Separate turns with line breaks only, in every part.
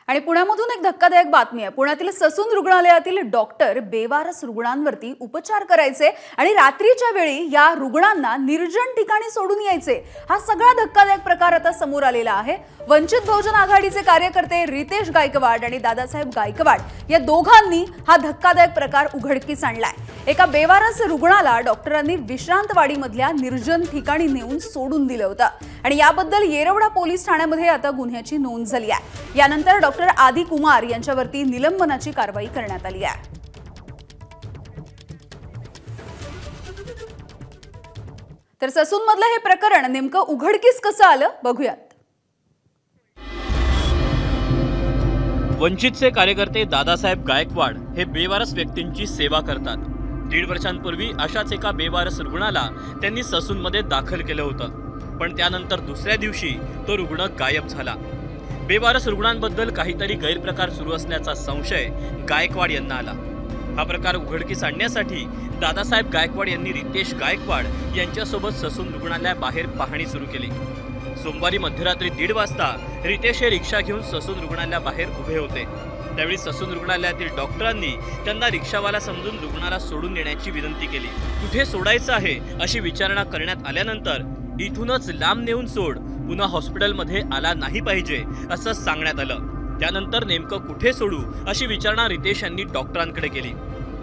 आणि पुण्यामधून एक धक्कादायक बातमी आहे। पुण्यातील ससून रुग्णालयातील डॉक्टर बेवारस रुग्णांवरती उपचार करायचे आणि रात्रीच्या वेळी या रुग्णांना निर्जन ठिकाणी सोडून यायचे। हा सगळा धक्कादायक प्रकार आता समोर आलेला आहे। वंचित बहुजन आघाडीचे कार्यकर्ते रितेश गायकवाड आणि दादासाहेब गायकवाड या दोघांनी हा धक्कादायक प्रकार उघडकीस आणलाय। एका बेवारस रुग्णाला डॉक्टरांनी विश्रांतवाडीमधल्या निर्जन ठिकाणी नेऊन सोडून दिलं होतं आणि याबद्दल येरवडा पोलीस ठाण्यामध्ये आता गुन्ह्याची नोंद झाली आहे। यानंतर डॉक्टर आदी कुमार यांच्यावरती निलंबनाची कारवाई करण्यात आली आहे। तर ससून मधलं हे प्रकरण नेमकं उघडकीस कसं आलं बघूयात।
वंचितचे कार्यकर्ते दादासाहेब गायकवाड हे बेवारस व्यक्तींची सेवा करतात। 1.5 वर्षांपूर्वी अशाच एका बेवारस रुग्णाला त्यांनी ससूनमध्ये दाखल केलं होतं, पण त्यानंतर दुसऱ्या दिवशी तो रुग्ण गायब झाला। बेवारस रुग्णांबद्दल काहीतरी गैरप्रकार सुरू असल्याचा संशय गायकवाड यांना आला। हा प्रकार उघडकीस आणण्यासाठी दादासाहेब गायकवाड यांनी रितेश गायकवाड यांच्यासोबत ससून रुग्णालयाबाहेर पाहणी सुरू केली। सोमवारी मध्यरात्री 1:30 वाजता रितेश हे रिक्षा घेऊन ससून रुग्णालयाबाहेर उभे होते। त्यावेळी ससून रुग्णालयातील डॉक्टरांनी त्यांना रिक्षावाला समजून रुग्णाला सोडून नेण्याची विनंती केली। कुठे सोडायचं आहे अशी विचारणा करण्यात आल्यानंतर इथूनच लांब नेऊन सोड, पुन्हा हॉस्पिटलमध्ये आला नाही पाहिजे असं सांगण्यात आलं। त्यानंतर नेमकं कुठे सोडू अशी विचारणा रितेश यांनी डॉक्टरांकडे केली।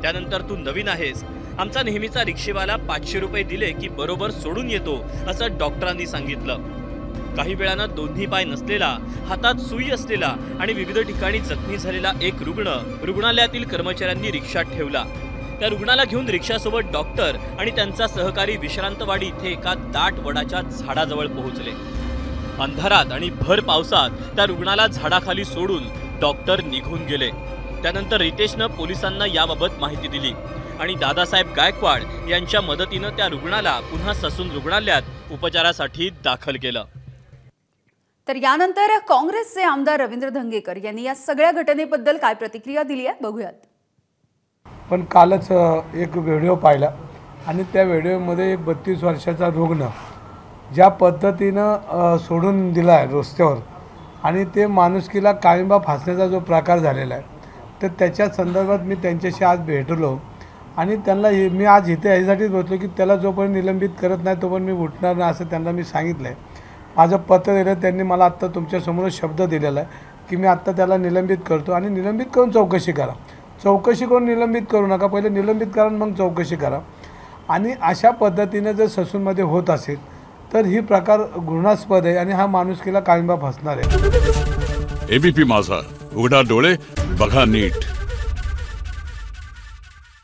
त्यानंतर तू नवीन आहेस, आमचा नेहमीचा रिक्षेवाला 500 रुपये दिले की बरोबर सोडून येतो असं डॉक्टरांनी सांगितलं। काही वेळानं दोन्ही पाय नसलेला, हातात सुई असलेला आणि विविध ठिकाणी जखमी झालेला एक रुग्ण रुग्णालयातील कर्मचाऱ्यांनी रिक्षात ठेवला। त्या रुग्णाला घेऊन रिक्षासोबत डॉक्टर आणि त्यांचा सहकारी विश्रांतवाडी इथे एका दाट वडाच्या झाडाजवळ पोहोचले। अंधारात आणि भर पावसात त्या रुग्णाला झाडाखाली सोडून डॉक्टर निघून गेले। त्यानंतर रितेशनं पोलिसांना याबाबत माहिती दिली आणि दादासाहेब गायकवाड यांच्या मदतीनं त्या रुग्णाला पुन्हा ससून रुग्णालयात उपचारासाठी दाखल केलं।
तर यानंतर काँग्रेसचे आमदार रवींद्र धंगेकर यांनी या सगळ्या घटनेबद्दल काय प्रतिक्रिया दिली आहे बघूयात।
पण कालच एक व्हिडिओ पाहिला आणि त्या व्हिडिओमध्ये एक 32 वर्षाचा रुग्ण ज्या पद्धतीनं सोडून दिला आहे रस्त्यावर आणि ते माणुसकीला काळिंबा फासण्याचा जो प्रकार झालेला आहे, तर त्याच्या संदर्भात मी त्यांच्याशी आज भेटलो आणि त्यांना मी आज इथे याच्यासाठीच बोलतो की त्याला जोपर्यंत निलंबित करत नाही तोपर्यंत मी उठणार नाही असं त्यांना मी सांगितलं आहे। माझं पत्र दिलं, त्यांनी मला आत्ता तुमच्यासमोर शब्द दिलेला आहे की मी आत्ता त्याला निलंबित करतो आणि निलंबित करून चौकशी करा। चौकशी करून निलंबित करू नका, पहिले निलंबित करा मग चौकशी करा। आणि अशा पद्धतीने जर ससूनमध्ये होत असेल तर ही प्रकार घृणास्पद आहे आणि हा माणुसकीला काळिंबा फासणार आहे।
एबीपी माझा, उघडा डोळे बघा नीट।